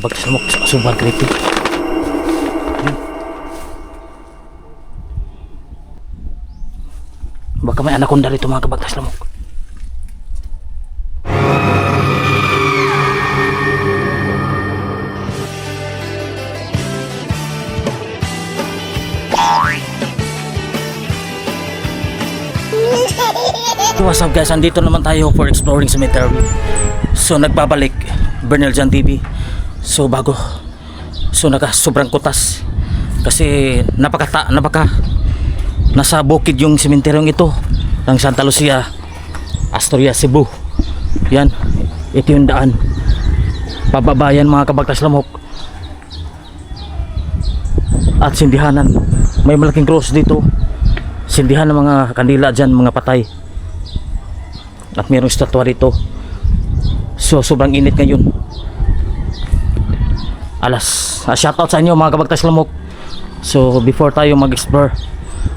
kabagtas lamok. Sobrang creepy. Baka may anaconda rito mga kabagtas lamok. What's up guys, andito naman tayo for exploring cemetery. So nagbabalik Bernal Jan TV. So bago, so sobrang kutas kasi napaka nasa bukid yung sementeryong ito ng Santa Lucia, Asturias, Cebu. Yan, ito yung daan pababayan mga kabagtas lamok. At sindihanan, may malaking cross dito, sindihan ng mga kandila dyan, mga patay. At mayroong statwa dito. So sobrang init ngayon. Shoutout sa inyo mga kabagtas lamok. So before tayo mag-explore,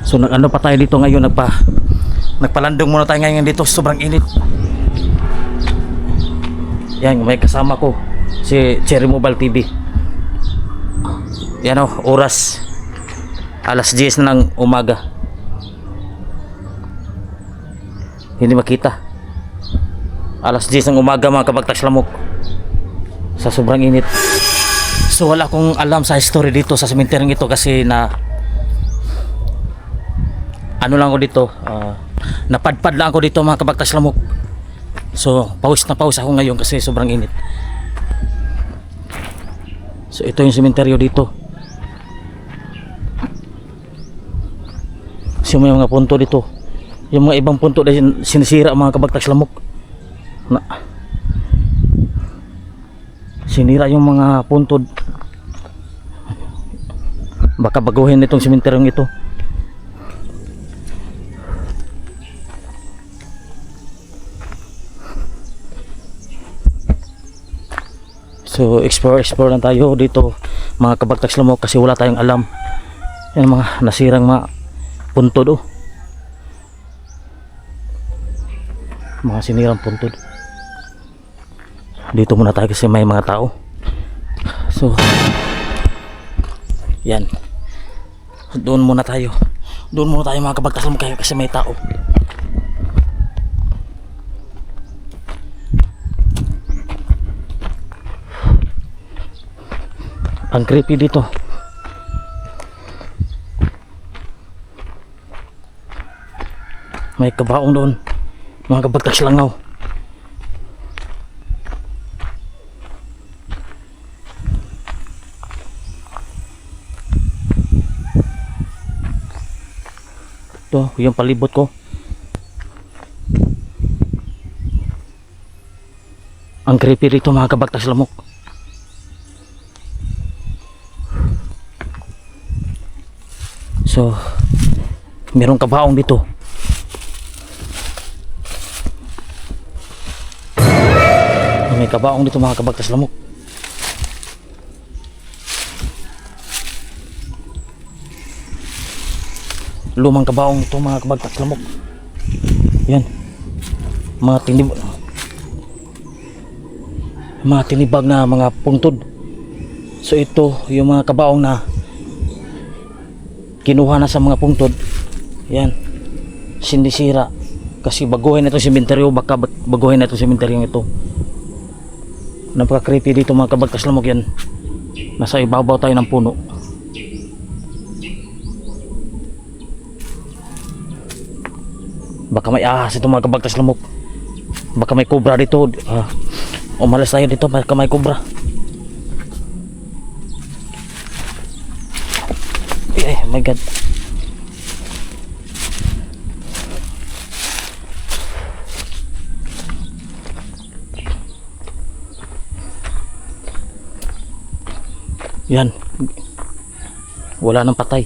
so nag-ano pa tayo dito ngayon, nagpalandong muna tayo ngayon dito. Sobrang init. Yan, may kasama ko si Cherry Mobile TV. Yan o, oras alas 10 na ng umaga. Hindi makita. Alas 10 ng umaga mga kabagtas lamok, sa sobrang init. So wala akong alam sa history dito sa cemetery ito kasi ano lang ako dito, napadpad lang ako dito mga kabagtas lamok. So pause ako ngayon kasi sobrang init. So ito yung cemetery dito. So may mga punto dito. Yung mga ibang punto dahil sinisira mga kabagtas lamok. Sinira yung mga puntod. Baka baguhin itong sementeryong ito. So explore lang tayo dito mga kabagtas lamok kasi wala tayong alam. Yan mga nasirang mga puntod mga sinirang puntod. Dito muna tayo kasi may mga tao. So yan, doon muna tayo mga kabagtas lamok kasi may tao. Ang creepy dito. May kabaong doon mga kabagtas langaw. Ito yung palibot ko. Ang creepy dito mga kabagtas lamok. So merong kabaong dito. May kabaong dito mga kabagtas lamok. Lumang kabaong ito mga kabagtas lamok. Yan, mga tinibag na mga puntod. So ito yung mga kabaong na kinuha na sa mga puntod. Yan, sinisira kasi baguhin na itong sementeryo. Baka baguhin na itong sementeryo ito. Napaka creepy dito mga kabagtas lamok. Yan, nasa ibabaw tayo ng puno. Baka may ahas ito mga kabagtas lamok. Baka may cobra dito. Umalis tayo dito, baka may cobra. My God. Yan, wala nang patay.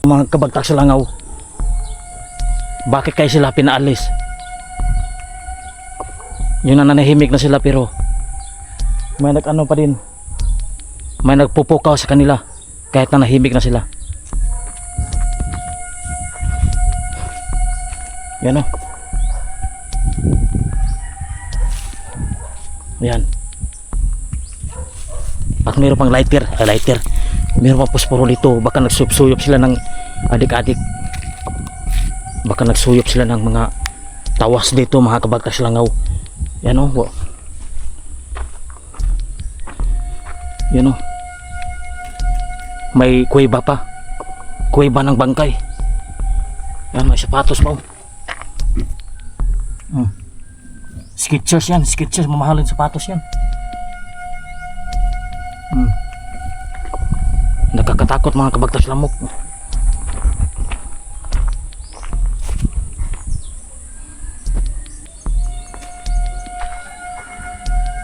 Mga kabagtas langaw, bakit kayo sila pinaalis? Yung nananahimik na sila pero may nag-ano pa din, may nagpupukaw sa kanila kahit nanahimik na sila. Yan o. Yan. At mayroon pang lighter. Mayroon pang posporo dito. Baka nagsuyop sila ng adik-adik. Baka nagsuyop sila ng mga tawas dito, mga kabagtas langaw. Yan o. Yan o. May kuweba pa. Kuweba ng bangkay. Yan, may sapatos pa o. Skechers yan. Skechers, mamahalin sapatos yan. Nakakatakot mga kabagtas lamok.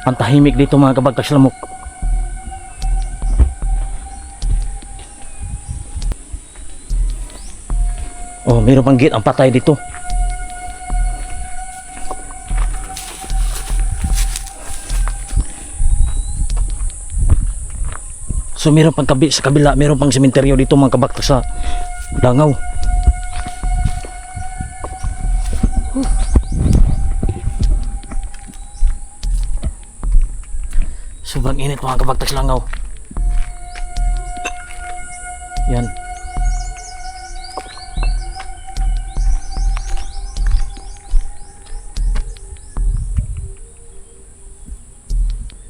Ang tahimik dito mga kabagtas lamok. Oh, mayroon pang gate ang patay dito. So mayroon pang sa kabila, mayroon pang sementeryo dito mga kabagtas sa langaw. Sobrang init mga kabagtas langaw. Yan.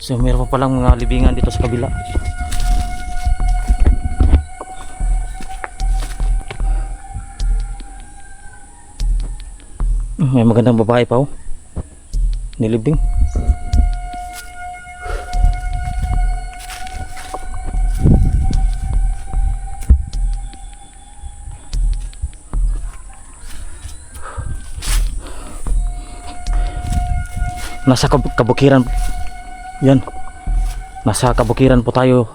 So meron pa palang mga libingan dito sa kabila. May magandang babae pa oh. Nilibing. Nasa kabukiran. Yan. Nasa kabukiran po tayo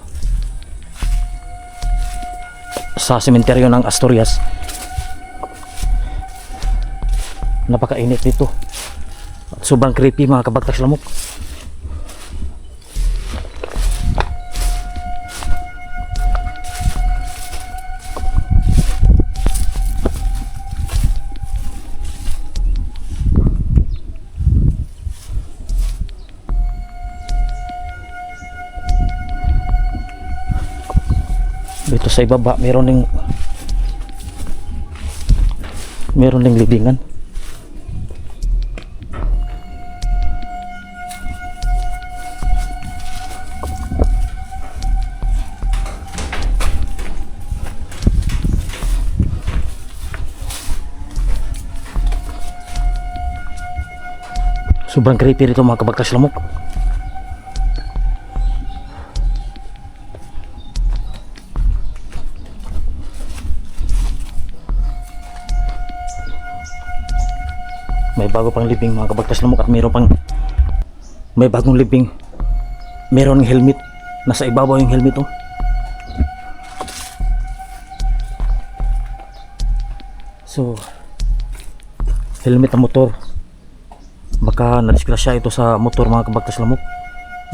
sa sementeryo ng Asturias. Napakainit dito. Sobrang creepy mga kabagtas lamok. Dito sa ibaba meron ding libingan. Sobrang creepy rito mga kabagtas lamok. May bago pang libing mga kabagtas lamok at may bagong libing. Meron ng helmet. Nasa ibabaw yung helmet oh. So helmet ng motor. Baka nadisgrasya ito sa motor mga kabagtas lamok.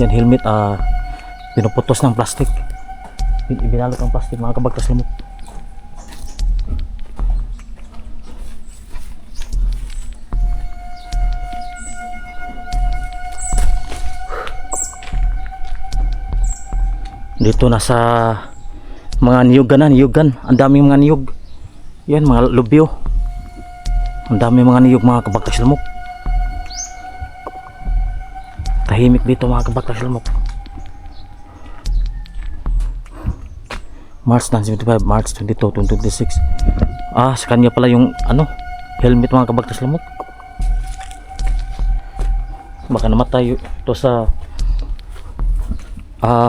Yan helmet pinuputos ng plastic. Ibinalot ng plastic mga kabagtas lamok. Dito nasa mga niyugan. Ang daming mga niyog. Yan mga lubyo. Ang daming mga niyog mga kabagtas lamok. Tahimik dito mga kabagtas lamok. March 1975, March 22, 2026. Sa kanya pala yung helmet mga kabagtas lamok. Baka namatay ito sa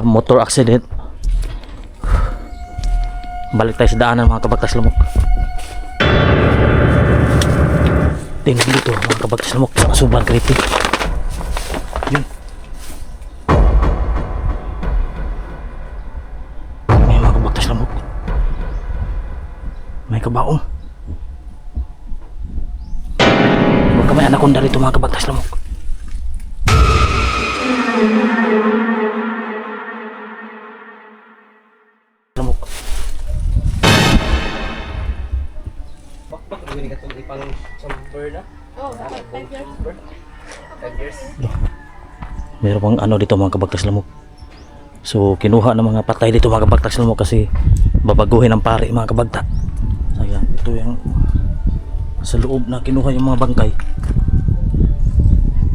motor accident. Balik tayo sa daanan mga kabagtas lamok. Tingnan dito mga kabagtas lamok. Sobrang creepy. Yun. May mga kabagtas lamok. May kabaong. Baka may anaconda rito mga kabagtas lamok. Bakit ini katong ipang Oh, 5 years. 5 years. Meron pang ano dito mga kabagtas lamok. So kinuha ng mga patay dito mga kabagtas lamok kasi babaguhin ang pari mga kabagta. Ayan, ito yung sa loob na kinuha yung mga bangkay.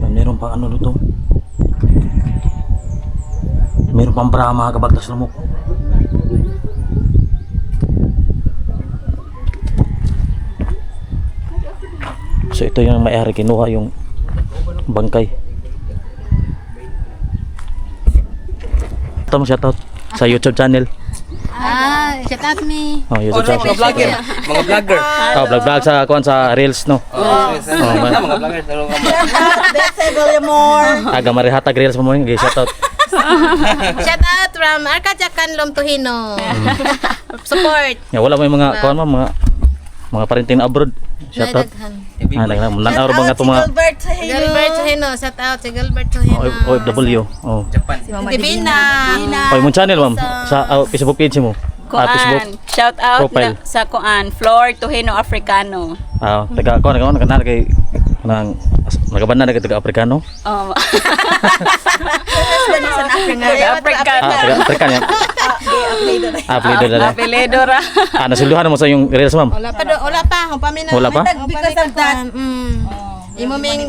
Ayan, meron pang ano dito. Meron pang bra mga kabagtas lamok. So ito yung may-ari kinuha yung bangkay. Ito mo shoutout sa YouTube channel. Shout out me. Oh, YouTube channel. Mga vlogger. Mga vlogger. Oh, vlog sa kuan sa Reels no. Mga vlogger. Aga marihatag Reels mo yung shoutout. Shout out from Arkajakan Lomtuhino. Support. Ya wala mo yung mga kuan mga parenting na abroad. Shoutout. Naglang nanaw ba nga to mga Gilbert Tuhino. Shout out si Gilbert Tuhino. OFW. Oh. Japan. Divina. Oh, yung channel ma'am sa Facebook page mo. Facebook Kuan, shout out profile. sa Kuan, Floor Tuhino Africano. Taga kuan nagana kay nang nagaban na taga Afrikano. Oh. Taga Afrikano yan. Apelido na. Apelido ra. Nasulduhan mo sa yung Reels ma'am. Wala pa. Pamina. Wala pa? Because of that. Imoming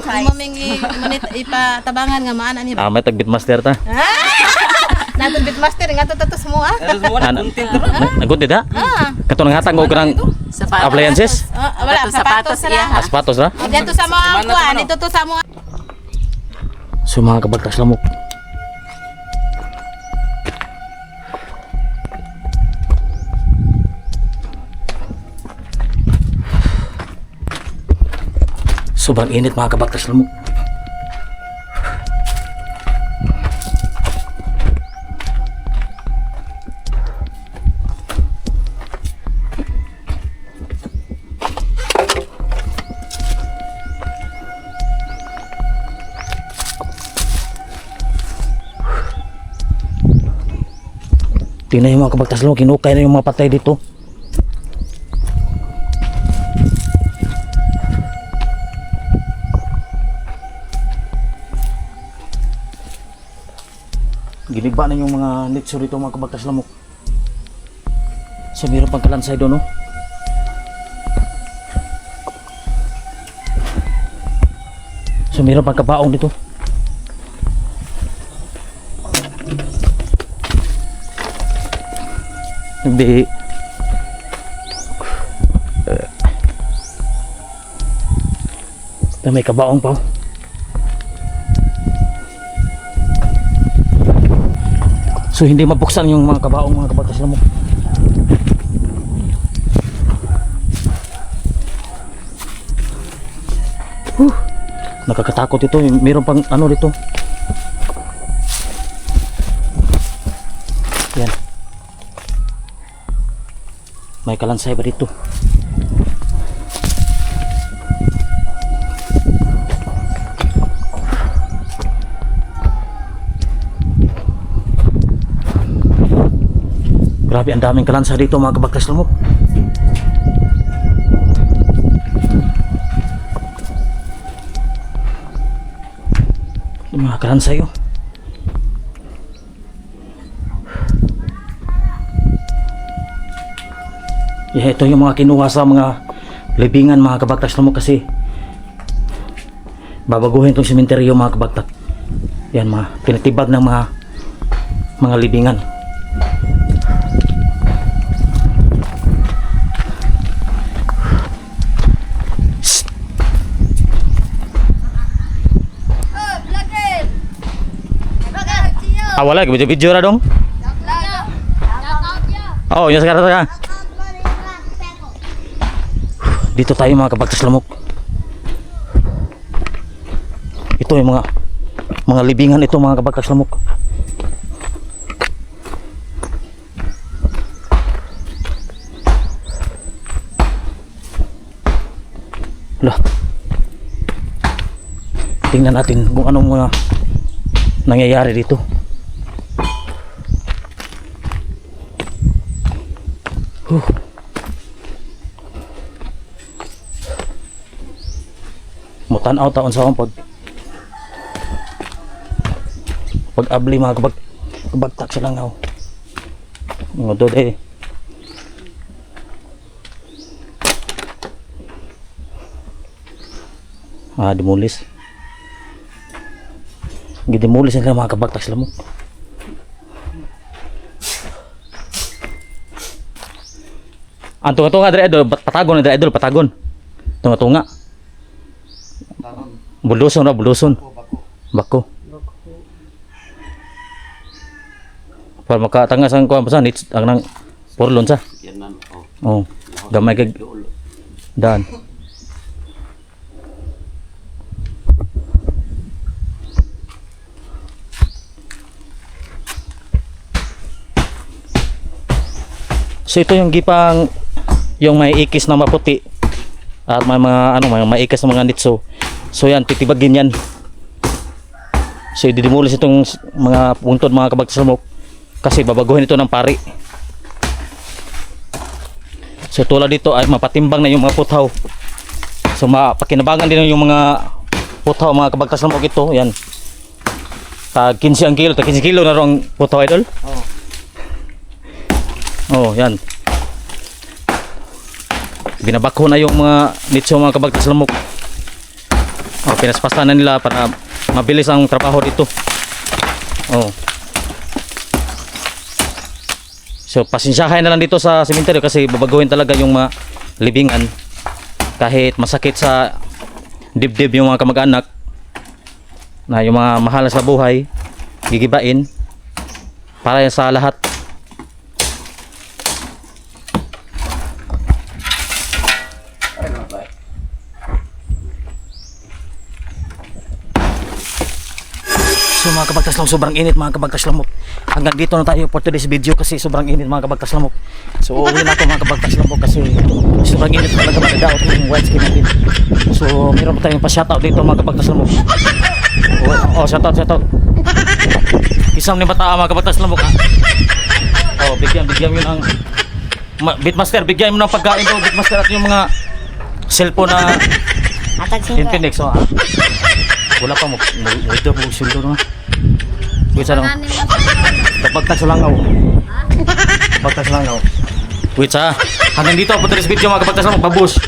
ipatabangan nga maana ni. May tag Beatmaster ta. Nato Bitmaster nga to semua. Ano mo na content na? Nagunted ha? Kato nang hatag mo kanang appliances? Wala sapatos ra. Sapatos ra? Dito sa mga kuan, dito to sa mga So mga kabagtas lamok. Sobrang init mga kabagtas lamok. Tingnan yung mga kabagtas lamok, kinukay na yung mga patay dito. Giniba na yung mga nitso dito mga kabagtas lamok. So meron pang kalansay doon no. So meron pang kabaong dito. Hindi may kabaong pa. So hindi mabuksan yung mga kabaong mga kabagtas lamok. Nakakatakot ito. Meron pang ano dito. Yan. May kalansay ba dito? Grabe, ang daming kalansa dito mga kabagtas lamok. Mga kalansa yun. Yeah, ito yung mga kinuha sa mga libingan mga kabagtas lamok kasi babaguhin itong sementeryo mga kabagtak. Yan mga pinatibag ng mga libingan. Wala, video ra dong. Oh, yung sekarang. Dito tayo mga kabagtas lamok. Ito yung mga libingan ito mga kabagtas lamok. Lah. Tingnan natin kung anong mga nangyayari dito. Mutan-aw taon sa akong pag abli mga kabagtak sa langaw. Mga dod eh. Dimulis. Gidimulis nila mga kabagtak sa lamok. Ang tunga-tunga dre idol, patagon dre idol, patagon. Tunga-tunga. Buluson na, buluson. Bako. Para makatangas ang kuwan pa sa nits ang nang porlon sa. Oh. Gamay kag daan. So ito yung gipang yung may ikis na maputi at may mga may ikis na mga nitso. So yan titibagin yan. So didimulis itong mga puntod mga kabagtas lamok kasi babaguhin ito ng pari. So tulad dito ay mapatimbang na yung mga puthaw. So mapakinabangan din yung mga puthaw mga kabagtas lamok ito. Yan. Tag 15 ang kilo, tag 15 kilo na rong puthaw idol. Oh, yan. Binabakho na yung mga nitso mga kabagtas lamok. Oh, pinaspasta na nila para mabilis ang trabaho dito. Oh. So, pasensyahan na lang dito sa sementeryo kasi babaguhin talaga yung mga libingan. Kahit masakit sa dibdib yung mga kamag-anak na yung mga mahal sa buhay, gigibain para sa lahat. So mga kabagtas lamok, sobrang init mga kabagtas lamok. Hanggang dito na tayo for today's video kasi sobrang init mga kabagtas lamok. So uuwi na ako mga kabagtas lamok kasi sobrang init talaga magadaot yung white skin natin. So meron pa tayong pa-shoutout dito mga kabagtas lamok. Oh, shoutout. Isang ni bata mga kabagtas lamok ha. Oh, bigyan mo ng Bitmaster, bigyan mo ng pagkain daw Bitmaster at yung mga cellphone na Infinix ha. Wala pa mo withdraw mo sildo na. Wait sa lang. Kapagtas langaw. Kapagtas langaw. Wait sa. Hanggang dito po today's video mga kapagtas langaw. Pabus.